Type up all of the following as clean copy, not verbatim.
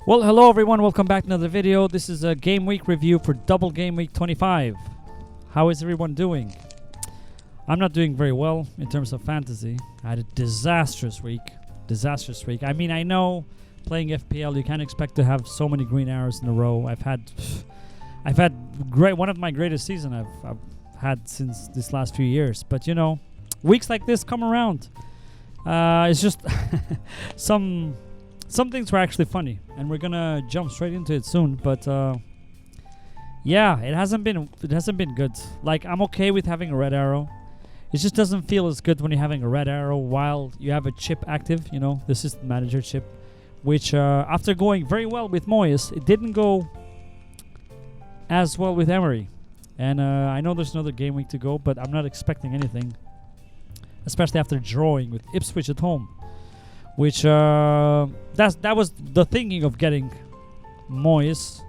Well, hello everyone, welcome back to another video. This is a game week review for double game week 25. How is everyone doing? I'm not doing very well in terms of fantasy. I had a disastrous week. I mean, I know playing FPL you can't expect to have so many green arrows in a row. I've had one of my greatest season I've had since this last few years. But you know, weeks like this come around. It's just some things were actually funny, and we're gonna jump straight into it soon. But yeah, it hasn't been good. Like, I'm okay with having a red arrow. It just doesn't feel as good when you're having a red arrow while you have a chip active. You know, the system manager chip, which after going very well with Moyes, it didn't go as well with Emery. And I know there's another game week to go, but I'm not expecting anything, especially after drawing with Ipswich at home. Which that was the thinking of getting Moyes,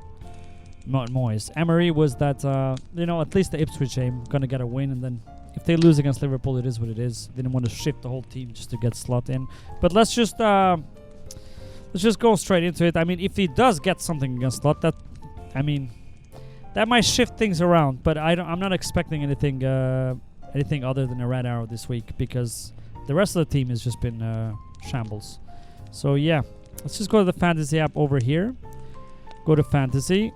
not Moyes. Emery was that you know, at least the Ipswich game gonna get a win, and then if they lose against Liverpool, it is what it is. Didn't want to shift the whole team just to get Slot in. But let's just go straight into it. I mean, if he does get something against Slot, that might shift things around. But I'm not expecting anything other than a red arrow this week, because the rest of the team has just been shambles. So yeah, let's just go to the fantasy app over here. Go to fantasy.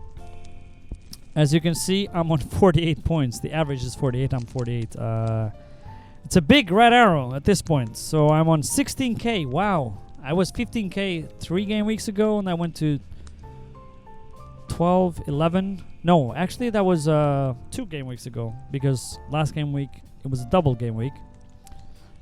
As you can see, I'm on 48 points. The average is 48. I'm 48. It's a big red arrow at this point. So I'm on 16k. Wow. I was 15k 3 game weeks ago, and I went to 12, 11. No, actually that was 2 game weeks ago, because last game week it was a double game week.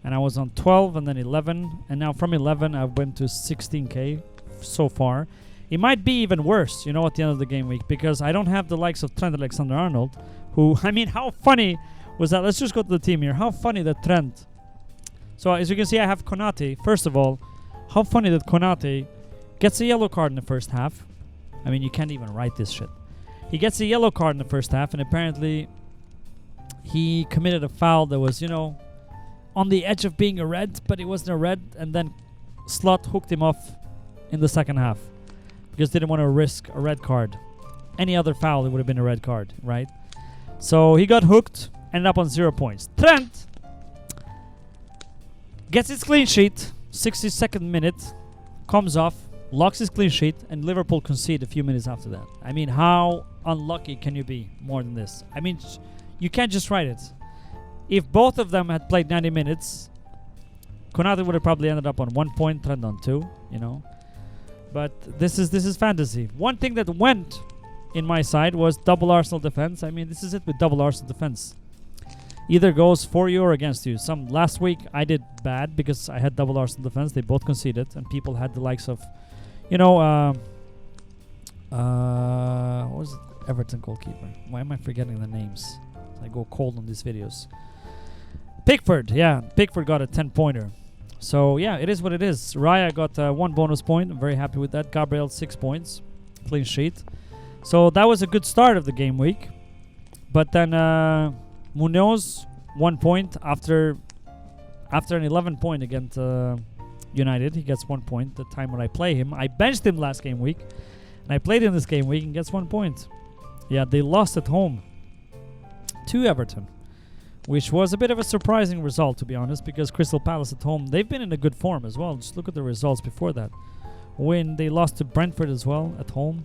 And I was on 12 and then 11. And now from 11, I went to 16k so far. It might be even worse, you know, at the end of the game week, because I don't have the likes of Trent Alexander-Arnold, who, I mean, how funny was that? Let's just go to the team here. How funny that Trent. So as you can see, I have Konate. First of all, how funny that Konate gets a yellow card in the first half. I mean, you can't even write this shit. He gets a yellow card in the first half, and apparently he committed a foul that was, you know, on the edge of being a red, but it wasn't a red, and then Slot hooked him off in the second half because didn't want to risk a red card. Any other foul, it would have been a red card, right? So he got hooked, ended up on 0 points. Trent gets his clean sheet, 62nd minute, comes off, locks his clean sheet, and Liverpool concede a few minutes after that. I mean, how unlucky can you be more than this? I mean, you can't just write it. If both of them had played 90 minutes, Konate would have probably ended up on 1 point, Trent on 2, you know. But this is fantasy. One thing that went in my side was double Arsenal defense. I mean, this is it with double Arsenal defense. Either goes for you or against you. Last week I did bad because I had double Arsenal defense. They both conceded, and people had the likes of, you know, what was it? Everton goalkeeper. Why am I forgetting the names? I go cold on these videos. Pickford, yeah. Pickford got a 10-pointer. So, yeah, it is what it is. Raya got 1 bonus point. I'm very happy with that. Gabriel, 6 points. Clean sheet. So, that was a good start of the game week. But then Munoz, 1 point. After an 11 point against United, he gets 1 point the time when I play him. I benched him last game week, and I played him this game week and gets 1 point. Yeah, they lost at home to Everton, which was a bit of a surprising result, to be honest, because Crystal Palace at home, they've been in a good form as well. Just look at the results before that. When they lost to Brentford as well at home.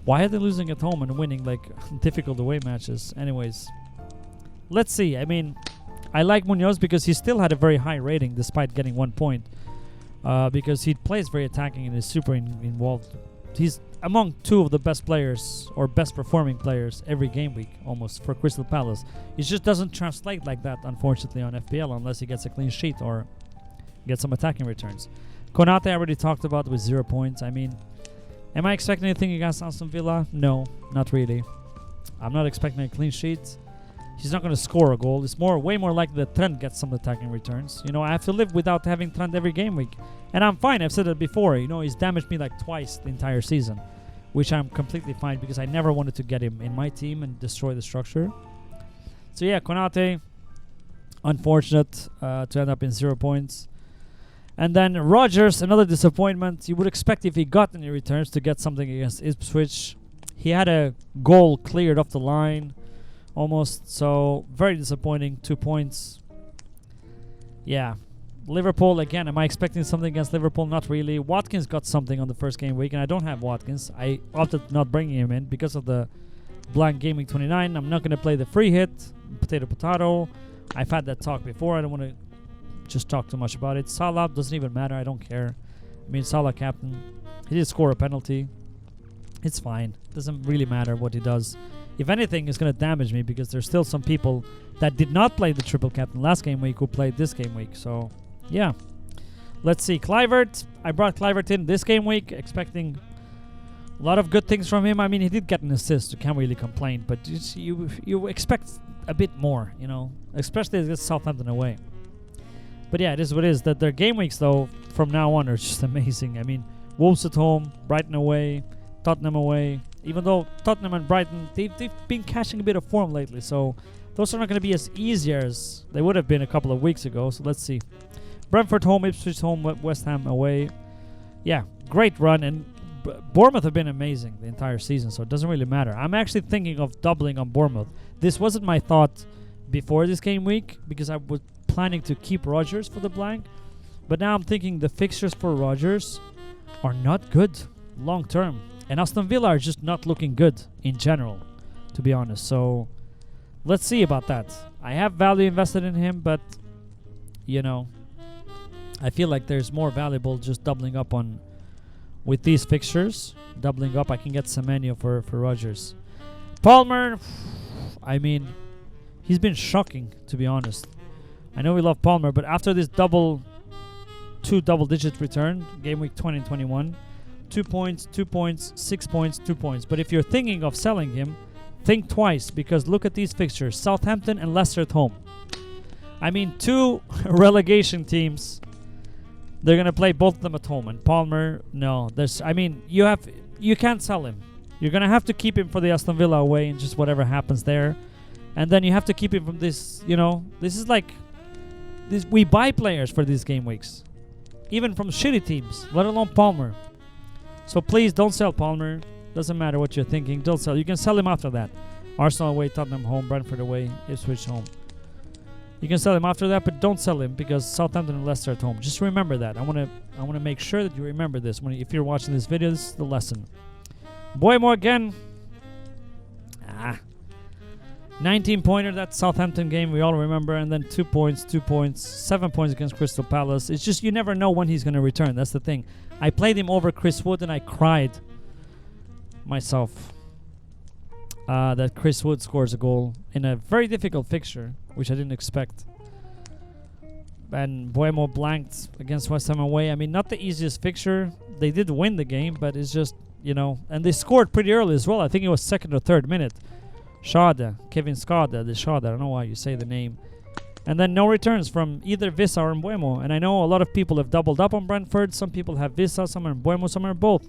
Why are they losing at home and winning like difficult away matches? Anyways, let's see. I mean, I like Munoz because he still had a very high rating despite getting 1 point, because he plays very attacking and is super involved. He's among 2 of the best players or best performing players every game week almost for Crystal Palace. It just doesn't translate like that, unfortunately, on FPL unless he gets a clean sheet or gets some attacking returns. Konate I already talked about with 0 points. I mean, am I expecting anything against Aston Villa? No, not really. I'm not expecting a clean sheet. He's not going to score a goal. It's way more likely that Trent gets some attacking returns. You know, I have to live without having Trent every game week. And I'm fine. I've said it before. You know, he's damaged me like twice the entire season, which I'm completely fine because I never wanted to get him in my team and destroy the structure. So yeah, Konate, unfortunate to end up in 0 points. And then Rogers, another disappointment. You would expect if he got any returns to get something against Ipswich. He had a goal cleared off the line almost, so very disappointing. 2 points. Yeah. Liverpool, again, am I expecting something against Liverpool? Not really. Watkins got something on the first game week, and I don't have Watkins. I opted not bringing him in because of the blank game week 29. I'm not going to play the free hit, potato. I've had that talk before. I don't want to just talk too much about it. Salah doesn't even matter. I don't care. I mean, Salah captain. He did score a penalty. It's fine. Doesn't really matter what he does. If anything, it's going to damage me because there's still some people that did not play the triple captain last game week who played this game week. So, yeah. Let's see. Kluivert. I brought Kluivert in this game week, expecting a lot of good things from him. I mean, he did get an assist. You can't really complain. But you expect a bit more, you know, especially against Southampton away. But yeah, it is what it is. That their game weeks, though, from now on are just amazing. I mean, Wolves at home, Brighton away, Tottenham away. Even though Tottenham and Brighton, they've been catching a bit of form lately. So those are not going to be as easy as they would have been a couple of weeks ago. So let's see. Brentford home, Ipswich home, West Ham away. Yeah, great run. And Bournemouth have been amazing the entire season. So it doesn't really matter. I'm actually thinking of doubling on Bournemouth. This wasn't my thought before this game week because I was planning to keep Rodgers for the blank. But now I'm thinking the fixtures for Rodgers are not good long term. And Aston Villa are just not looking good in general, to be honest. So let's see about that. I have value invested in him, but, you know, I feel like there's more valuable just doubling up on with these fixtures. Doubling up, I can get Semenyo for Rodgers. Palmer, I mean, he's been shocking, to be honest. I know we love Palmer, but after this two double-digit return, game week 20 and 21, 2 points, 2 points, 6 points, 2 points. But if you're thinking of selling him, think twice because look at these fixtures. Southampton and Leicester at home. I mean, 2 relegation teams. They're going to play both of them at home. And Palmer, no. You can't sell him. You're going to have to keep him for the Aston Villa away and just whatever happens there. And then you have to keep him from this, you know. This is like, we buy players for these game weeks. Even from shitty teams, let alone Palmer. So please don't sell Palmer. Doesn't matter what you're thinking. Don't sell. You can sell him after that. Arsenal away, Tottenham home, Brentford away, Ipswich home. You can sell him after that, but don't sell him because Southampton and Leicester at home. Just remember that. I want to make sure that you remember this. If you're watching this video, this is the lesson. Boymo again. 19-pointer, that Southampton game, we all remember. And then 2 points, 2 points, 7 points against Crystal Palace. It's just you never know when he's going to return. That's the thing. I played him over Chris Wood and I cried myself that Chris Wood scores a goal in a very difficult fixture, which I didn't expect. And Boemo blanked against West Ham away. I mean, not the easiest fixture. They did win the game, but it's just, you know, and they scored pretty early as well. I think it was 2nd or 3rd minute. Kevin Skada, I don't know why you say the name. And then no returns from either Vissa or Mbuemo. And I know a lot of people have doubled up on Brentford. Some people have Vissa, some are Mbuemo, some are both.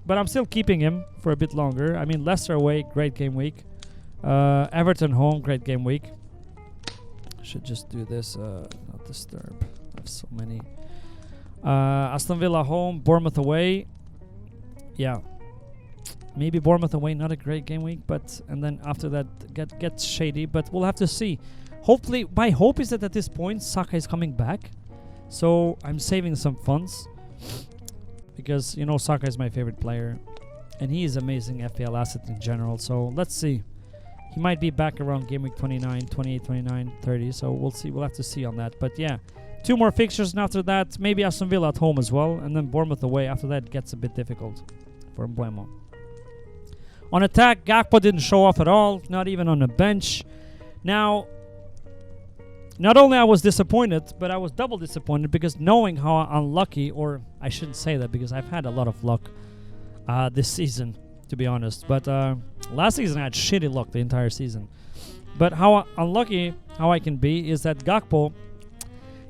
But I'm still keeping him for a bit longer. I mean, Leicester away, great game week. Everton home, great game week. Should just do this, not disturb. I have so many. Aston Villa home, Bournemouth away. Yeah. Maybe Bournemouth away, not a great game week, but and then after that gets shady, but we'll have to see. Hopefully, my hope is that at this point Saka is coming back, so I'm saving some funds because you know Saka is my favorite player, and he is amazing FPL asset in general. So let's see. He might be back around game week 29, 28, 29, 30. So we'll see. We'll have to see on that. But yeah, 2 more fixtures, and after that, maybe Aston Villa at home as well, and then Bournemouth away. After that, it gets a bit difficult for Mbuemo. On attack, Gakpo didn't show off at all, not even on the bench. Now, not only I was disappointed, but I was double disappointed because knowing how unlucky, or I shouldn't say that because I've had a lot of luck this season, to be honest. But last season I had shitty luck the entire season. But how unlucky how I can be is that Gakpo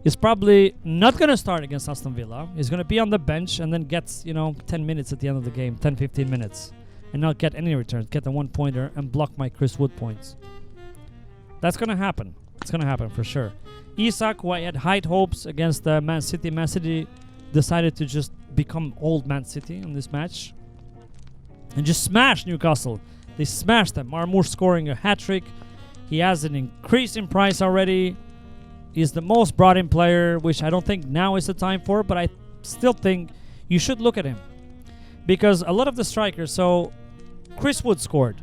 is probably not going to start against Aston Villa. He's going to be on the bench and then gets, 10 minutes at the end of the game, 10, 15 minutes. And not get any returns, get the 1-pointer and block my Chris Wood points. That's going to happen. It's gonna happen for sure. Isak, who I had high hopes against Man City. Man City decided to just become old Man City in this match and just smash Newcastle. They smashed them. Marmour scoring a hat-trick. He has an increase in price already. He's the most brought-in player, which I don't think now is the time for, but I still think you should look at him. Because a lot of the strikers, so Chris Wood scored,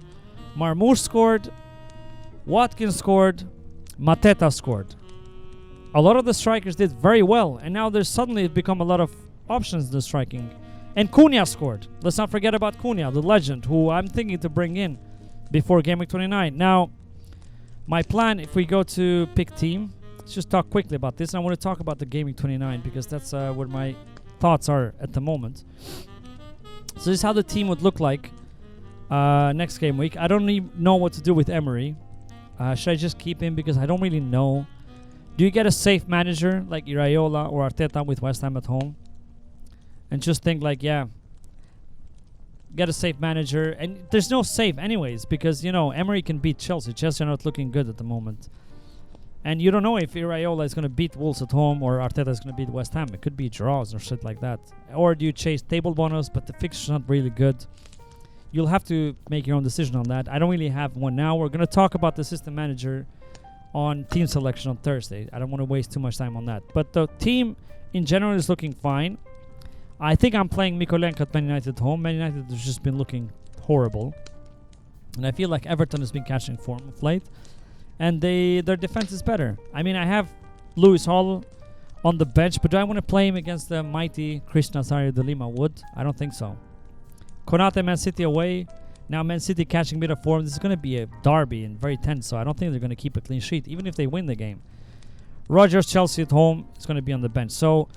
Marmour scored, Watkins scored, Mateta scored. A lot of the strikers did very well, and now there's suddenly become a lot of options in the striking. And Cunha scored. Let's not forget about Cunha, the legend, who I'm thinking to bring in before Game Week 29. Now, my plan, if we go to pick team, let's just talk quickly about this. And I want to talk about the Game Week 29 because that's where my thoughts are at the moment. So this is how the team would look like next game week. I don't even know what to do with Emery. Should I just keep him because I don't really know. Do you get a safe manager like Iraola or Arteta with West Ham at home? And just think like, yeah, get a safe manager. And there's no safe anyways because, you know, Emery can beat Chelsea. Chelsea are not looking good at the moment. And you don't know if Iraola is going to beat Wolves at home or Arteta is going to beat West Ham. It could be draws or shit like that. Or do you chase table bonus, but the fixture's not really good? You'll have to make your own decision on that. I don't really have one now. We're going to talk about the system manager on team selection on Thursday. I don't want to waste too much time on that. But the team in general is looking fine. I think I'm playing Mykolenko at Man United at home. Man United has just been looking horrible. And I feel like Everton has been catching form of late. And their defense is better. I mean, I have Lewis Hall on the bench, but do I want to play him against the mighty Krishna Nazario de Lima Wood? I don't think so. Konate, Man City away. Now Man City catching a bit of form. This is going to be a derby and very tense, so I don't think they're going to keep a clean sheet, even if they win the game. Rodgers, Chelsea at home. It's going to be on the bench. So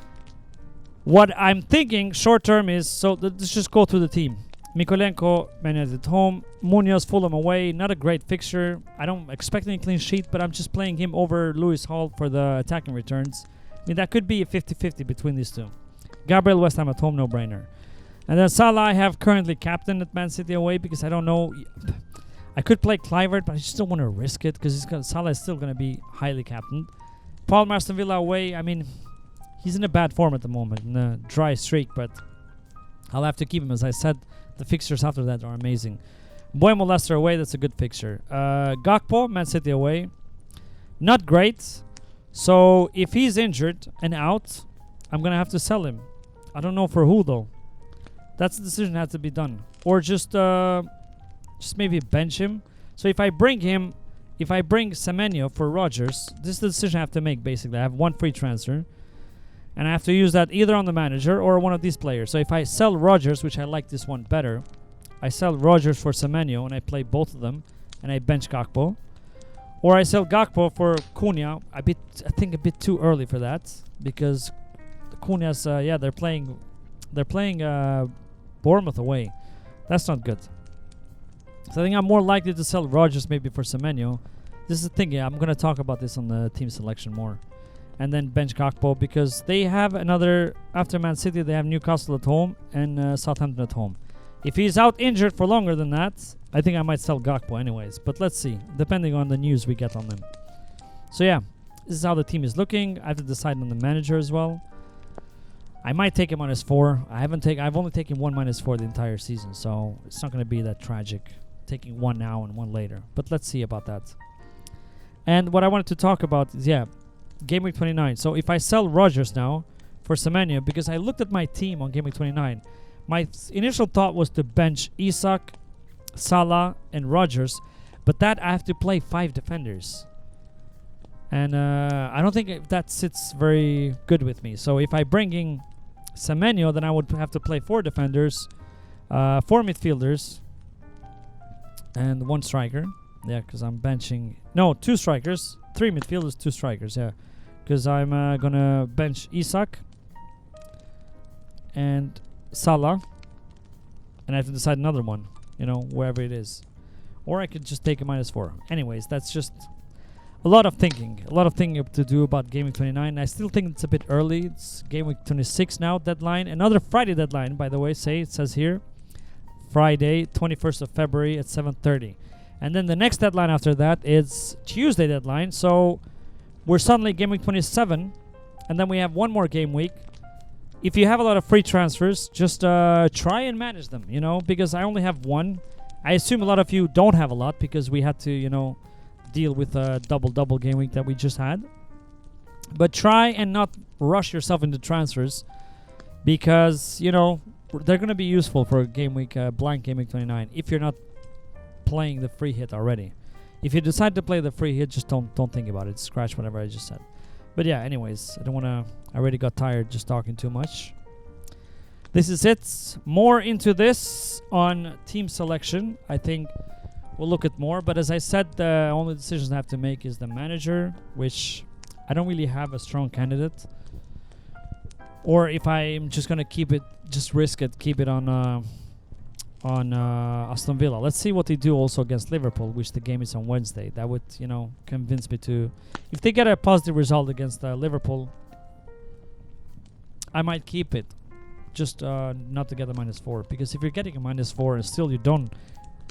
what I'm thinking short term is, so let's just go through the team. Mykolenko, Man United at home. Munoz, Fulham away. Not a great fixture. I don't expect any clean sheet, but I'm just playing him over Lewis Hall for the attacking returns. I mean, that could be a 50-50 between these two. Gabriel, West Ham at home, no-brainer. And then Salah, I have currently captain at Man City away because I don't know. I could play Kluivert, but I just don't want to risk it because Salah is still going to be highly captained. Paul Aston Villa away. I mean, he's in a bad form at the moment, in a dry streak, but I'll have to keep him. As I said, the fixtures after that are amazing. Boemo, Leicester away. That's a good fixture. Gakpo, Man City away. Not great. So if he's injured and out, I'm going to have to sell him. I don't know for who, though. That's the decision that has to be done. Or just maybe bench him. So if I bring Semenyo for Rodgers, this is the decision I have to make, basically. I have one free transfer. And I have to use that either on the manager or one of these players. So if I sell Rodgers, which I like this one better, I sell Rodgers for Semenyo and I play both of them. And I bench Gakpo. Or I sell Gakpo for Cunha. I think a bit too early for that. Because Cunha's, they're playing Bournemouth away. That's not good. So I think I'm more likely to sell Rodgers maybe for Semenyo. This is the thing, I'm going to talk about this on the team selection more. And then bench Gakpo because they have another, after Man City, they have Newcastle at home and Southampton at home. If he's out injured for longer than that, I think I might sell Gakpo anyways. But let's see, depending on the news we get on them. So yeah, this is how the team is looking. I have to decide on the manager as well. I might take him -4. I've only taken one -4 the entire season, so it's not going to be that tragic taking one now and one later. But let's see about that. And what I wanted to talk about is, Game Week 29. So if I sell Rodgers now for Semenyo, because I looked at my team on Game Week 29, my initial thought was to bench Isak, Salah, and Rodgers, but that I have to play 5 defenders. And I don't think that sits very good with me. So if I bring in Semenyo, then I would have to play 4 defenders, 4 midfielders, and 1 striker. Yeah, because I'm benching... No, 2 strikers. 3 midfielders, 2 strikers, yeah. Because I'm going to bench Isak and Salah. And I have to decide another one, wherever it is. Or I could just take a -4. Anyways, that's just... A lot of thinking to do about Game Week 29. I still think it's a bit early. It's Game Week 26 now, deadline. Another Friday deadline, by the way, it says here. Friday, 21st of February at 7:30. And then the next deadline after that is Tuesday deadline. So we're suddenly game week 27. And then we have one more game week. If you have a lot of free transfers, just try and manage them, you know, because I only have one. I assume a lot of you don't have a lot because we had to, you know, deal with a double game week that we just had. But try and not rush yourself into transfers because, you know, they're going to be useful for game week, blank game week 29 if you're not playing the free hit already. If you decide to play the free hit, just don't think about it. Scratch whatever I just said. But yeah, anyways, I don't want to... I already got tired just talking too much. This is it. More into this on team selection. I think we'll look at more. But as I said, the only decisions I have to make is the manager, which I don't really have a strong candidate. Or if I'm just going to keep it, just risk it, keep it on Aston Villa. Let's see what they do also against Liverpool, which the game is on Wednesday. That would, you know, convince me to... If they get a positive result against Liverpool, I might keep it. Just not to get a -4. Because if you're getting a -4 and still you don't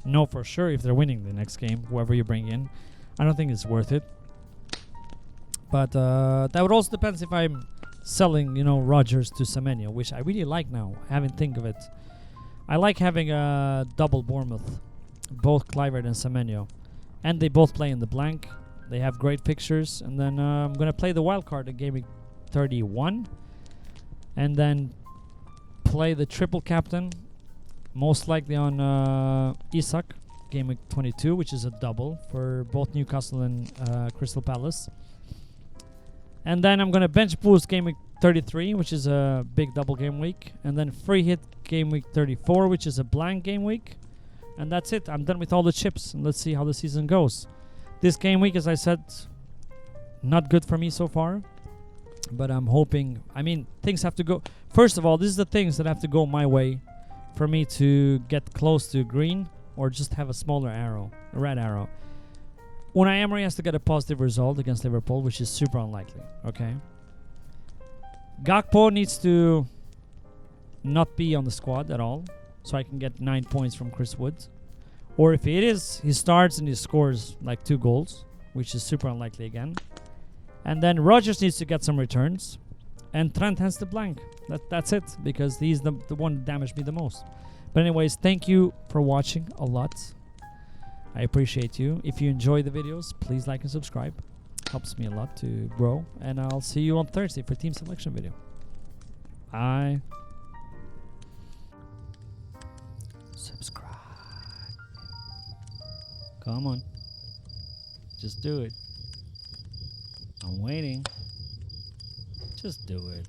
know for sure if they're winning the next game, whoever you bring in, I don't think it's worth it. But that would also depend if I'm selling, you know, Rodgers to Semenyo, which I really like now. I haven't think of it. I like having a double Bournemouth, both Kluivert and Semenyo. And they both play in the blank. They have great pictures. And then I'm going to play the wild card in game week 31. And then play the triple captain, most likely on Isak, game week 22, which is a double for both Newcastle and Crystal Palace. And then I'm going to bench boost game week 33, which is a big double game week. And then free hit game week 34, which is a blank game week. And that's it. I'm done with all the chips. And let's see how the season goes. This game week, as I said, not good for me so far. But I'm hoping... I mean, things have to go... First of all, this is the things that have to go my way for me to get close to green or just have a smaller arrow, a red arrow. Unai Emery has to get a positive result against Liverpool, which is super unlikely, okay? GAKPO needs to not be on the squad at all, so I can get 9 points from Chris Wood. Or if it is, he starts and he scores like 2 goals, which is super unlikely again. And then Rodgers needs to get some returns. And Trent has to blank. That's it, because he's the one that damaged me the most. But anyways, thank you for watching a lot. I appreciate you. If you enjoy the videos, please like and subscribe. Helps me a lot to grow. And I'll see you on Thursday for team selection video. Bye. Subscribe. Come on. Just do it. I'm waiting. Just do it.